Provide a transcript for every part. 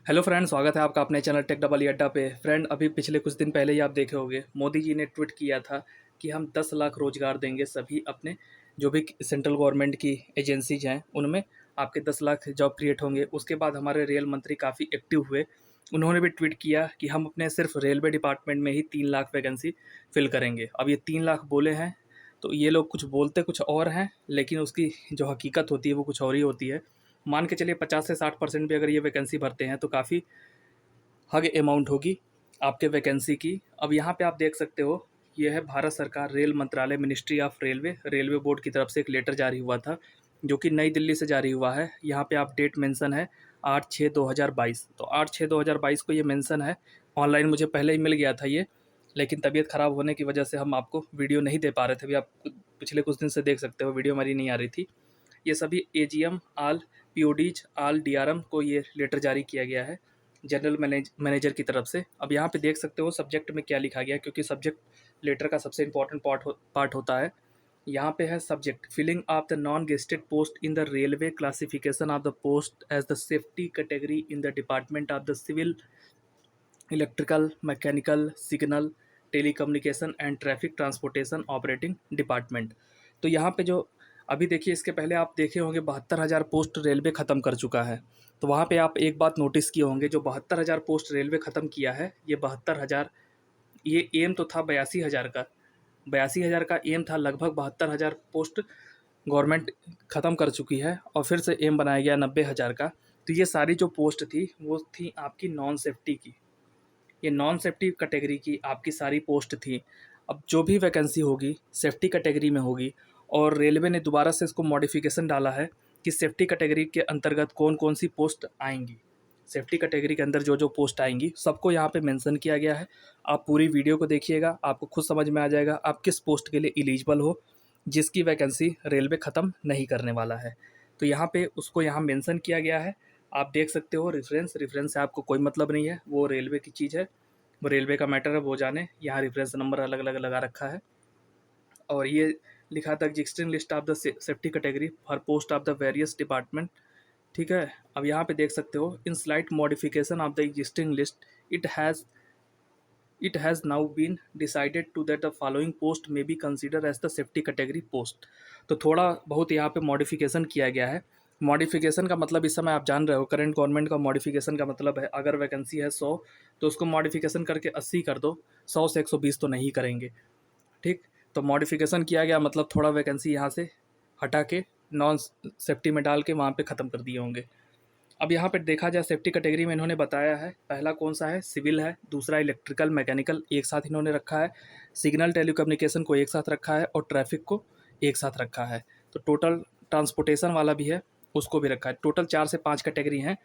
Hello friend, स्वागत है आपका अपने चैनल टेक डबल ई अड्डा पे। फ्रेंड, अभी पिछले कुछ दिन पहले ही आप देखे होंगे, मोदी जी ने ट्वीट किया था कि हम 10 लाख रोजगार देंगे सभी अपने जो भी सेंट्रल गवर्नमेंट की एजेंसीज हैं उनमें आपके 10 लाख जॉब क्रिएट होंगे। उसके बाद हमारे रेल मंत्री काफ़ी एक्टिव हुए। उन्होंने भी ट्वीट किया कि हम अपने सिर्फ रेलवे डिपार्टमेंट में ही 3 लाख वैकेंसी फिल करेंगे। अब ये 3 लाख बोले हैं तो ये लोग कुछ बोलते कुछ और हैं, लेकिन उसकी जो हकीकत होती है वो कुछ और ही होती है। मान के चलिए 50 से 60% भी अगर ये वैकेंसी भरते हैं तो काफ़ी हग अमाउंट होगी आपके वैकेंसी की। अब यहाँ पे आप देख सकते हो, ये है भारत सरकार रेल मंत्रालय, मिनिस्ट्री ऑफ रेलवे बोर्ड की तरफ से एक लेटर जारी हुआ था जो कि नई दिल्ली से जारी हुआ है। यहाँ पे आप डेट मेंशन है 8/6/2022। तो 8/6/2022 को ये मेंशन है। ऑनलाइन मुझे पहले ही मिल गया था ये, लेकिन तबीयत ख़राब होने की वजह से हम आपको वीडियो नहीं दे पा रहे थे। अभी आप पिछले कुछ दिन से देख सकते हो वीडियो हमारी नहीं आ रही थी। ये सभी एजीएम, आल पीओडीज, आल डीआरएम को ये लेटर जारी किया गया है जनरल मैनेजर की तरफ से। अब यहाँ पे देख सकते हो सब्जेक्ट में क्या लिखा गया, क्योंकि सब्जेक्ट लेटर का सबसे इंपॉर्टेंट पार्ट होता है। यहाँ पे है subject, filling of the non gazetted post in the railway, classification of the post as the safety category in the department of the civil, electrical, mechanical, signal, telecommunication and traffic transportation operating department. तो यहाँ पे जो अभी देखिए, इसके पहले आप देखे होंगे 72,000 पोस्ट रेलवे ख़त्म कर चुका है। तो वहाँ पे आप एक बात नोटिस किए होंगे, जो 72,000 पोस्ट रेलवे ख़त्म किया है, ये 72,000, ये एम तो था 82,000 का। 82,000 का एम था, लगभग 72,000 पोस्ट गवर्नमेंट ख़त्म कर चुकी है और फिर से एम बनाया गया 90,000 का। तो ये सारी जो पोस्ट थी वो थी आपकी नॉन सेफ्टी की। ये नॉन सेफ्टी कैटेगरी की आपकी सारी पोस्ट थी। अब जो भी वैकेंसी होगी सेफ्टी कैटेगरी में होगी, और रेलवे ने दोबारा से इसको मॉडिफिकेशन डाला है कि सेफ्टी कैटेगरी के अंतर्गत कौन कौन सी पोस्ट आएंगी। सेफ्टी कैटेगरी के अंदर जो जो पोस्ट आएंगी सबको यहाँ पे मेंशन किया गया है। आप पूरी वीडियो को देखिएगा, आपको खुद समझ में आ जाएगा आप किस पोस्ट के लिए एलिजिबल हो, जिसकी वैकेंसी रेलवे ख़त्म नहीं करने वाला है। तो यहाँ पे उसको यहाँ मेंशन किया गया है। आप देख सकते हो, रेफरेंस से आपको कोई मतलब नहीं है, वो रेलवे की चीज़ है, वो रेलवे का मैटर है, वो जाने। यहाँ रेफरेंस नंबर अलग अलग लगा रखा है और ये लिखा था existing list of the safety category for post of the various department. ठीक है। अब यहाँ पे देख सकते हो, in slight modification of the existing list it has now been decided to that the following post may be consider as the safety category post. तो थोड़ा बहुत यहाँ पे मॉडिफिकेशन किया गया है। मॉडिफिकेशन का मतलब इस समय आप जान रहे हो, करंट गवर्नमेंट का मॉडिफिकेशन का मतलब है अगर वैकेंसी है 100 तो उसको मॉडिफिकेशन करके 80 कर दो, 100 से 120 तो नहीं करेंगे। ठीक। तो मॉडिफिकेशन किया गया मतलब थोड़ा वैकेंसी यहाँ से हटा के नॉन सेफ्टी में डाल के वहाँ पे ख़त्म कर दिए होंगे। अब यहाँ पे देखा जाए सेफ्टी कैटेगरी में इन्होंने बताया है, पहला कौन सा है, सिविल है, दूसरा इलेक्ट्रिकल, मैकेनिकल एक साथ इन्होंने रखा है, सिग्नल टेलीकम्युनिकेशन को एक साथ रखा है और ट्रैफिक को एक साथ रखा है। तो टोटल ट्रांसपोर्टेशन वाला भी है, उसको भी रखा है। टोटल 4 से 5 कैटेगरी हैं।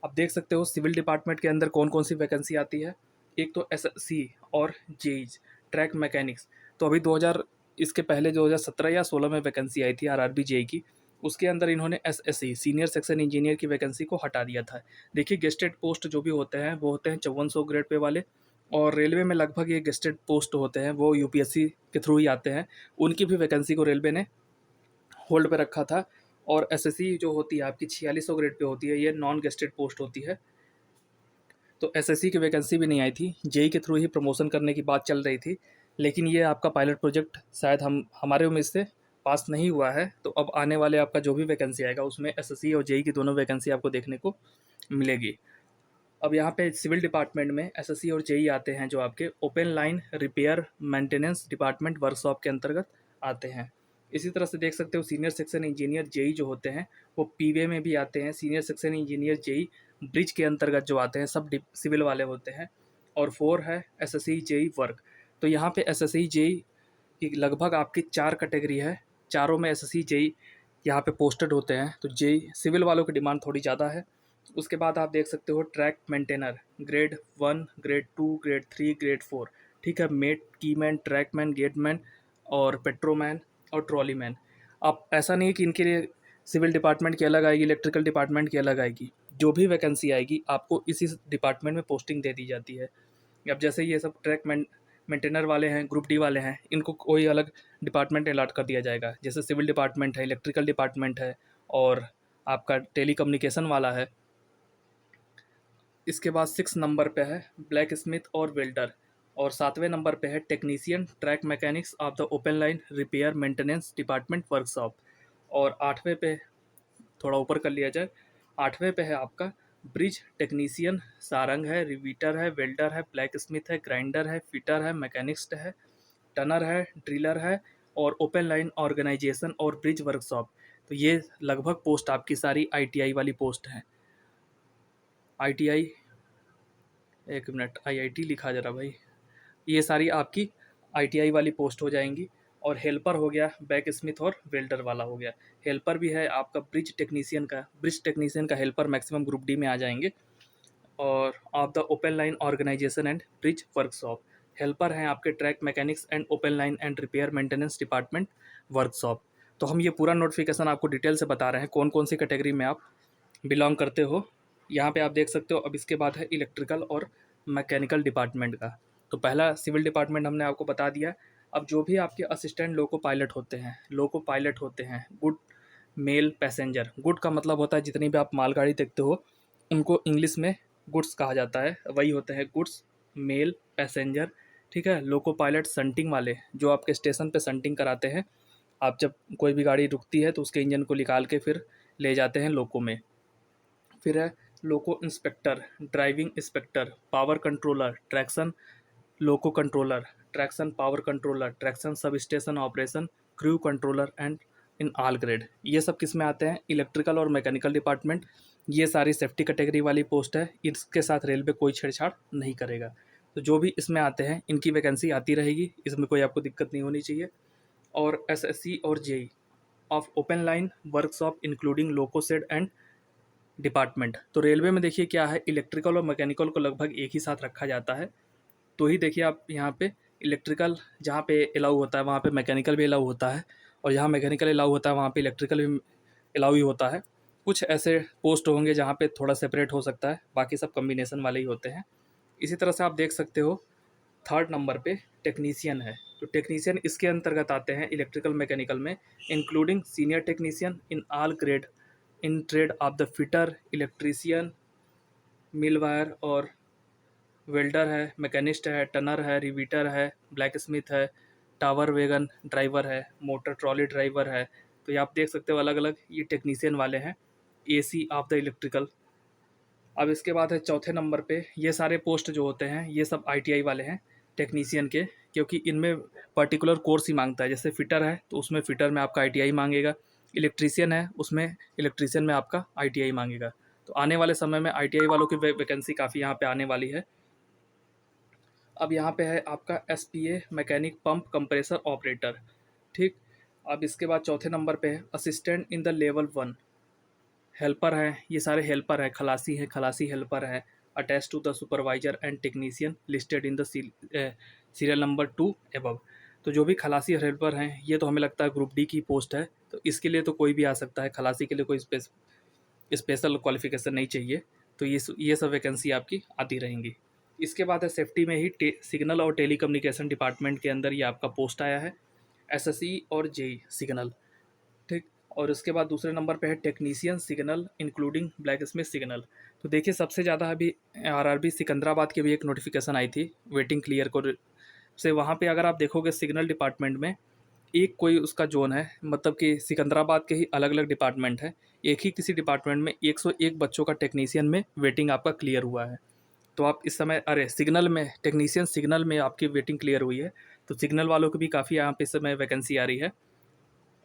अब देख सकते हो सिविल डिपार्टमेंट के अंदर कौन कौन सी वैकेंसी आती है। एक तो एसएससी और जेईज, ट्रैक मैकेनिक्स। तो अभी 2000, इसके पहले 2017 या 16 में वैकेंसी आई थी आरआरबी जेई की, उसके अंदर इन्होंने एसएससी सीनियर सेक्शन इंजीनियर की वैकेंसी को हटा दिया था। देखिए, गेस्टेड पोस्ट जो भी होते हैं वो होते हैं 5400 ग्रेड पे वाले, और रेलवे में लगभग ये गेस्टेड पोस्ट होते हैं वो यूपीएससी के थ्रू ही आते हैं, उनकी भी वैकेंसी को रेलवे ने होल्ड पे रखा था। और एसएससी जो होती है आपकी 4600 ग्रेड पे होती है, ये नॉन गेस्टेड पोस्ट होती है। तो एसएससी की वैकेंसी भी नहीं आई थी, जेई के थ्रू ही प्रमोशन करने की बात चल रही थी। लेकिन ये आपका पायलट प्रोजेक्ट शायद हमारे उम्मीद से पास नहीं हुआ है, तो अब आने वाले आपका जो भी वैकेंसी आएगा उसमें एसएससी और जेई की दोनों वैकेंसी आपको देखने को मिलेगी। अब यहाँ पे सिविल डिपार्टमेंट में एसएससी और जेई आते हैं, जो आपके open line repair maintenance department workshop के अंतर्गत आते हैं। इसी तरह से देख सकते हो सीनियर सेक्शन इंजीनियर जेई जो होते हैं वो पीवे में भी आते हैं। Senior section engineer JE bridge के अंतर्गत जो आते हैं सब सिविल वाले होते हैं। और 4 है एसएससी जेई वर्क। तो यहाँ पे एसएससी जेई की लगभग आपकी 4 कैटेगरी है, चारों में एसएससी जेई यहाँ पे पोस्टेड होते हैं। तो जेई सिविल वालों की डिमांड थोड़ी ज़्यादा है। उसके बाद आप देख सकते हो track maintainer, grade 1, grade 2, grade 3, grade 4। ठीक है। मेट, कीमैन, ट्रैकमैन, गेटमैन और पेट्रोमैन और ट्रॉली मैन। अब ऐसा नहीं है कि इनके लिए सिविल डिपार्टमेंट की अलग आएगी, इलेक्ट्रिकल डिपार्टमेंट की अलग आएगी। जो भी वैकेंसी आएगी आपको इसी डिपार्टमेंट में पोस्टिंग दे दी जाती है। अब जैसे ये सब ट्रैक मेंटेनर वाले हैं, ग्रुप डी वाले हैं, इनको कोई अलग डिपार्टमेंट अलॉट कर दिया जाएगा। जैसे सिविल डिपार्टमेंट है, इलेक्ट्रिकल डिपार्टमेंट है और आपका टेलीकम्युनिकेशन वाला है। इसके बाद 6 नंबर पे है ब्लैक स्मिथ और वेल्डर, और 7वें नंबर पे है technician track mechanics of the open line repair maintenance department workshop. और 8वें पे, थोड़ा ऊपर कर लिया जाए, 8वें पे है आपका ब्रिज टेक्नीशियन, सारंग है, रिवीटर है, वेल्डर है, ब्लैक स्मिथ है, ग्राइंडर है, फिटर है, मैकेनिस्ट है, टनर है, ड्रिलर है, और ओपन लाइन ऑर्गेनाइजेशन और ब्रिज वर्कशॉप। तो ये लगभग पोस्ट आपकी सारी आईटीआई वाली पोस्ट हैं। आईटीआई, एक मिनट, आईआईटी लिखा जरा भाई, ये सारी आपकी आईटीआई वाली पोस्ट हो जाएंगी। और हेल्पर हो गया बैक स्मिथ और वेल्डर वाला हो गया। हेल्पर भी है आपका ब्रिज टेक्नीशियन का हेल्पर मैक्सिमम ग्रुप डी में आ जाएंगे। और of the open line organisation and bridge workshop, helper हैं आपके track mechanics and open line and repair maintenance department workshop. तो हम ये पूरा नोटिफिकेशन आपको डिटेल से बता रहे हैं कौन कौन सी कैटेगरी में आप बिलोंग करते हो। यहाँ पे आप देख सकते हो। अब इसके बाद है इलेक्ट्रिकल और मैकेनिकल डिपार्टमेंट का। तो पहला सिविल डिपार्टमेंट हमने आपको बता दिया। अब जो भी आपके असिस्टेंट लोको पायलट होते हैं गुड मेल पैसेंजर, गुड का मतलब होता है जितनी भी आप मालगाड़ी देखते हो उनको इंग्लिश में गुड्स कहा जाता है, वही होते हैं गुड्स मेल पैसेंजर। ठीक है। लोको पायलट संटिंग वाले, जो आपके स्टेशन पे संटिंग कराते हैं। आप जब कोई भी गाड़ी रुकती है तो उसके इंजन को निकाल के फिर ले जाते हैं लोको में। फिर है loco inspector, driving inspector, power controller, traction loco controller, traction power controller, traction sub station operation, crew controller and in all grade. ये सब किस में आते हैं? इलेक्ट्रिकल और मैकेनिकल डिपार्टमेंट। ये सारी सेफ्टी कैटेगरी वाली पोस्ट है, इसके साथ रेलवे कोई छेड़छाड़ नहीं करेगा। तो जो भी इसमें आते हैं इनकी वैकेंसी आती रहेगी, इसमें कोई आपको दिक्कत नहीं होनी चाहिए। और एसएससी और JE of open line workshop including loco shed and department. तो रेलवे में देखिए क्या है, इलेक्ट्रिकल और मैकेनिकल को लगभग एक ही साथ रखा जाता है। तो ही देखिए आप यहाँ पे इलेक्ट्रिकल जहाँ पे अलाउ होता है वहाँ पे मैकेनिकल भी अलाउ होता है, और जहाँ मैकेनिकल अलाउ होता है वहाँ पे इलेक्ट्रिकल भी अलाउ ही होता है। कुछ ऐसे पोस्ट होंगे जहाँ पे थोड़ा सेपरेट हो सकता है, बाकी सब कम्बिनेशन वाले ही होते हैं। इसी तरह से आप देख सकते हो 3rd नंबर पे टेक्नीशियन है। तो टेक्नीशियन इसके अंतर्गत आते हैं इलेक्ट्रिकल मैकेनिकल में, including senior technician in all grade in trade off the fitter, electrician, mill wire और वेल्डर है, मैकेनिस्ट है, टनर है, रिवीटर है, ब्लैक स्मिथ है, टावर वैगन ड्राइवर है, मोटर ट्रॉली ड्राइवर है। तो ये आप देख सकते हो अलग अलग ये टेक्नीशियन वाले हैं, एसी ऑफ द इलेक्ट्रिकल। अब इसके बाद है 4थे नंबर पे, ये सारे पोस्ट जो होते हैं ये सब आईटीआई वाले हैं टेक्नीशियन के, क्योंकि इनमें पर्टिकुलर कोर्स ही मांगता है। जैसे फिटर है तो उसमें फिटर में आपका आईटीआई मांगेगा, इलेक्ट्रीशियन है उसमें इलेक्ट्रीशियन में आपका आईटीआई मांगेगा। तो आने वाले समय में आईटीआई वालों की वैकेंसी काफ़ी यहाँ पे आने वाली है। अब यहाँ पे है आपका SPA mechanic pump compressor operator. ठीक। अब इसके बाद 4थे नंबर पे है assistant in the level 1, helper है, ये सारे हेल्पर है, खलासी है, खलासी हेल्पर है, attach to the supervisor and technician listed in the serial number 2 above. तो जो भी खलासी और हेल्पर हैं ये तो हमें लगता है ग्रुप डी की पोस्ट है, तो इसके लिए तो कोई भी आ सकता है, खलासी के लिए कोई स्पेशल क्वालिफिकेशन नहीं चाहिए। तो ये सब वैकेंसी आपकी आती रहेंगी। इसके बाद है सेफ्टी में ही सिग्नल और टेलीकम्युनिकेशन डिपार्टमेंट के अंदर ये आपका पोस्ट आया है, एसएससी और जेई सिग्नल। ठीक। और उसके बाद दूसरे नंबर पे है technician signal including black Smith signal. तो देखिए सबसे ज़्यादा अभी आरआरबी सिकंदराबाद की भी एक नोटिफिकेशन आई थी वेटिंग क्लियर को से। वहाँ पे अगर आप देखोगे सिग्नल डिपार्टमेंट में एक कोई उसका जोन है, मतलब कि सिकंदराबाद के ही अलग अलग डिपार्टमेंट है, एक ही किसी डिपार्टमेंट में 101 बच्चों का टेक्नीशियन में वेटिंग आपका क्लियर हुआ है। तो आप इस समय, अरे सिग्नल में, टेक्नीशियन सिग्नल में आपकी वेटिंग क्लियर हुई है, तो सिग्नल वालों की भी काफ़ी यहाँ पे इस समय वैकेंसी आ रही है।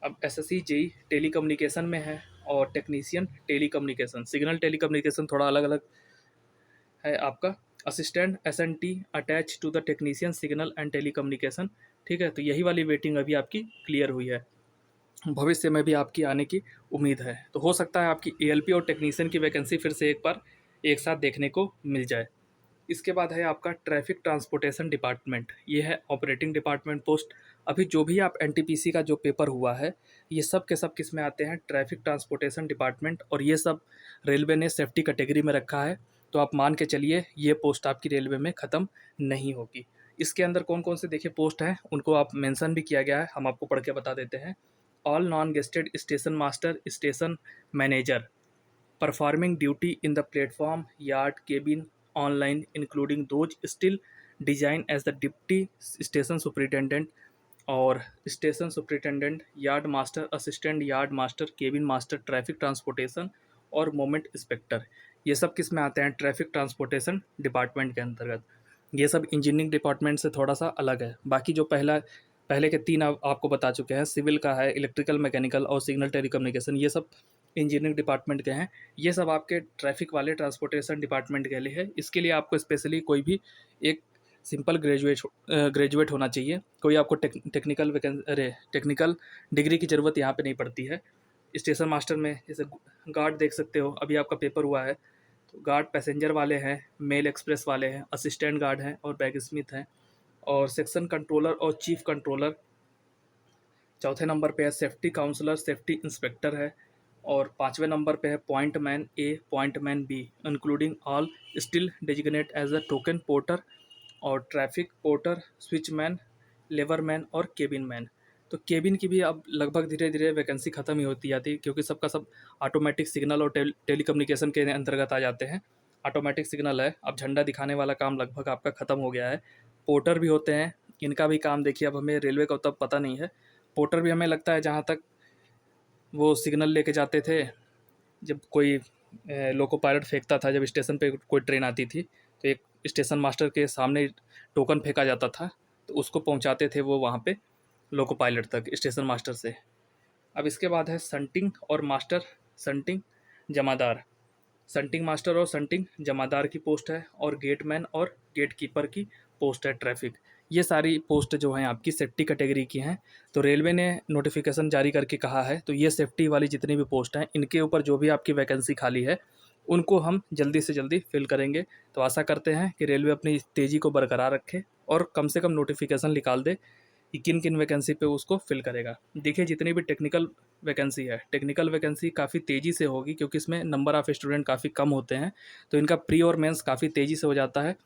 अब एसएससी जेई टेलीकम्युनिकेशन में है, और टेक्नीशियन टेलीकम्युनिकेशन, सिग्नल टेलीकम्युनिकेशन थोड़ा अलग अलग है आपका। Assistant SNT attach to the technician signal and telecommunication. ठीक है। तो यही वाली वेटिंग अभी आपकी क्लियर हुई है, भविष्य में भी आपकी आने की उम्मीद है। तो हो सकता है आपकी एएलपी और टेक्नीशियन की वैकेंसी फिर से एक बार एक साथ देखने को मिल जाए। इसके बाद है आपका ट्रैफिक ट्रांसपोर्टेशन डिपार्टमेंट, ये है ऑपरेटिंग डिपार्टमेंट पोस्ट। अभी जो भी आप एनटीपीसी का जो पेपर हुआ है ये सब के सब किस में आते हैं? Traffic transportation department. और ये सब रेलवे ने सेफ्टी कैटेगरी में रखा है, तो आप मान के चलिए ये पोस्ट आपकी रेलवे में ख़त्म नहीं होगी। इसके अंदर कौन कौन से देखिए पोस्ट हैं उनको आप मेंशन भी किया गया है, हम आपको पढ़ के बता देते हैं। All non gazetted station master, station manager, performing duty in the platform yard cabin online including those still design as the deputy station superintendent और station superintendent, yard master, assistant yard master, cabin master, traffic transportation और movement inspector. ये सब किस में आते हैं? Traffic transportation department के अंतर्गत। ये सब इंजीनियरिंग डिपार्टमेंट से थोड़ा सा अलग है। बाकी जो पहले के तीन आपको बता चुके हैं, सिविल का है, इलेक्ट्रिकल, मैकेनिकल और सिग्नल टेलीकम्युनिकेशन, ये सब इंजीनियरिंग डिपार्टमेंट के हैं। ये सब आपके ट्रैफिक वाले ट्रांसपोर्टेशन डिपार्टमेंट के लिए है। इसके लिए आपको स्पेशली कोई भी एक सिंपल ग्रेजुएट होना चाहिए। कोई आपको टेक्निकल डिग्री की ज़रूरत यहाँ पे नहीं पड़ती है। स्टेशन मास्टर में जैसे गार्ड देख सकते हो, अभी आपका पेपर हुआ है तो गार्ड पैसेंजर वाले हैं, मेल एक्सप्रेस वाले हैं, असिस्टेंट गार्ड हैं और बैग स्मिथ हैं, और सेक्शन कंट्रोलर और चीफ कंट्रोलर। चौथे नंबर पे है सेफ्टी काउंसलर, सेफ्टी इंस्पेक्टर है, और पाँचवें नंबर पे है point man A, point man B, including all still designate as a token porter और ट्रैफिक पोर्टर, स्विचमैन, लेवरमैन और केबिन मैन। तो केबिन की भी अब लगभग धीरे धीरे वैकेंसी ख़त्म ही होती जाती है, क्योंकि सबका सब ऑटोमेटिक सिग्नल और टेलीकम्युनिकेशन के अंतर्गत आ जाते हैं। ऑटोमेटिक सिग्नल है, अब झंडा दिखाने वाला काम लगभग आपका ख़त्म हो गया है। पोर्टर भी होते हैं, इनका भी काम देखिए, अब हमें रेलवे का तब पता नहीं है। पोर्टर भी हमें लगता है जहाँ तक वो सिग्नल लेके जाते थे, जब कोई लोको पायलट फेंकता था, जब स्टेशन पे कोई ट्रेन आती थी तो एक स्टेशन मास्टर के सामने टोकन फेंका जाता था, तो उसको पहुंचाते थे वो वहाँ पे लोको पायलट तक स्टेशन मास्टर से। अब इसके बाद है संटिंग और मास्टर संटिंग जमादार। संटिंग मास्टर और संटिंग जमादार की पोस्ट है, और गेटमैन और गेट कीपर की पोस्ट है ट्रैफिक। ये सारी पोस्ट जो हैं आपकी सेफ्टी कैटेगरी की हैं। तो रेलवे ने नोटिफिकेशन जारी करके कहा है, तो ये सेफ्टी वाली जितनी भी पोस्ट हैं, इनके ऊपर जो भी आपकी वैकेंसी खाली है उनको हम जल्दी से जल्दी फिल करेंगे। तो आशा करते हैं कि रेलवे अपनी तेज़ी को बरकरार रखे और कम से कम नोटिफिकेशन निकाल दे कि किन किन वैकेंसी पे उसको फिल करेगा। देखिए, जितनी भी टेक्निकल वैकेंसी है, टेक्निकल वैकेंसी काफ़ी तेज़ी से होगी, क्योंकि इसमें नंबर ऑफ़ स्टूडेंट काफ़ी कम होते हैं, तो इनका प्री और मेंस काफ़ी तेज़ी से हो जाता है।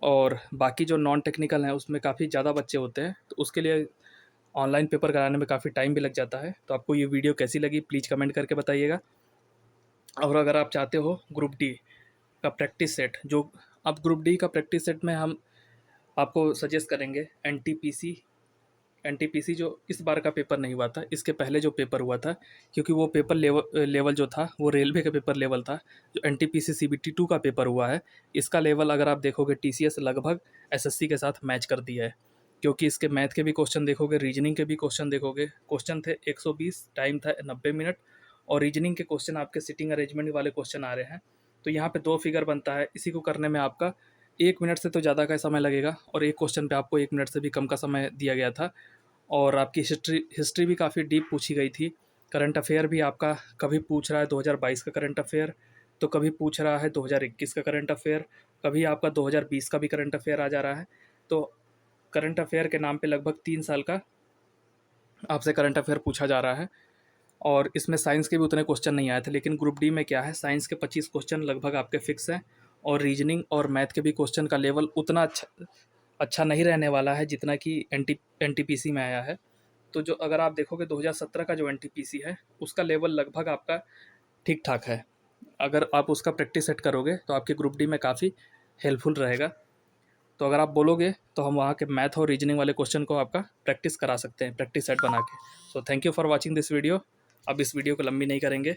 और बाकी जो नॉन टेक्निकल हैं उसमें काफ़ी ज़्यादा बच्चे होते हैं, तो उसके लिए ऑनलाइन पेपर कराने में काफ़ी टाइम भी लग जाता है। तो आपको ये वीडियो कैसी लगी प्लीज़ कमेंट करके बताइएगा। और अगर आप चाहते हो ग्रुप डी का प्रैक्टिस सेट, जो अब ग्रुप डी का प्रैक्टिस सेट में हम आपको सजेस्ट करेंगे एनटीपीसी जो इस बार का पेपर नहीं हुआ था, इसके पहले जो पेपर हुआ था, क्योंकि वो पेपर लेवल जो था वो रेलवे का पेपर लेवल था। जो एनटीपीसी सीबीटी 2 का पेपर हुआ है, इसका लेवल अगर आप देखोगे टीसीएस लगभग एसएससी के साथ मैच कर दिया है, क्योंकि इसके मैथ के भी क्वेश्चन देखोगे, रीजनिंग के भी क्वेश्चन देखोगे। क्वेश्चन थे 120, टाइम था 90 मिनट, और रीजनिंग के क्वेश्चन आपके सिटिंग अरेंजमेंट वाले क्वेश्चन आ रहे हैं। तो यहाँ पे 2 फिगर बनता है, इसी को करने में आपका 1 मिनट से तो ज़्यादा का समय लगेगा, और एक क्वेश्चन पे आपको 1 मिनट से भी कम का समय दिया गया था। और आपकी हिस्ट्री भी काफ़ी डीप पूछी गई थी। करंट अफेयर भी आपका कभी पूछ रहा है 2022 का करंट अफेयर, तो कभी पूछ रहा है 2021 का करंट अफेयर, कभी आपका 2020 का भी करंट अफेयर आ जा रहा है। तो करंट अफेयर के नाम पे लगभग 3 साल का आपसे करंट अफेयर पूछा जा रहा है। और इसमें साइंस के भी उतने क्वेश्चन नहीं आए थे, लेकिन ग्रुप डी में क्या है, साइंस के 25 क्वेश्चन लगभग आपके फिक्स हैं, और रीजनिंग और मैथ के भी क्वेश्चन का लेवल उतना अच्छा नहीं रहने वाला है जितना कि एनटीपीसी में आया है। तो जो अगर आप देखोगे 2017 का जो एनटीपीसी है, उसका लेवल लगभग आपका ठीक ठाक है। अगर आप उसका प्रैक्टिस सेट करोगे तो आपके ग्रुप डी में काफ़ी हेल्पफुल रहेगा। तो अगर आप बोलोगे तो हम वहाँ के मैथ और रीजनिंग वाले क्वेश्चन को आपका प्रैक्टिस करा सकते हैं, प्रैक्टिस सेट बना के। So thank you for watching this video. अब इस वीडियो को लंबी नहीं करेंगे।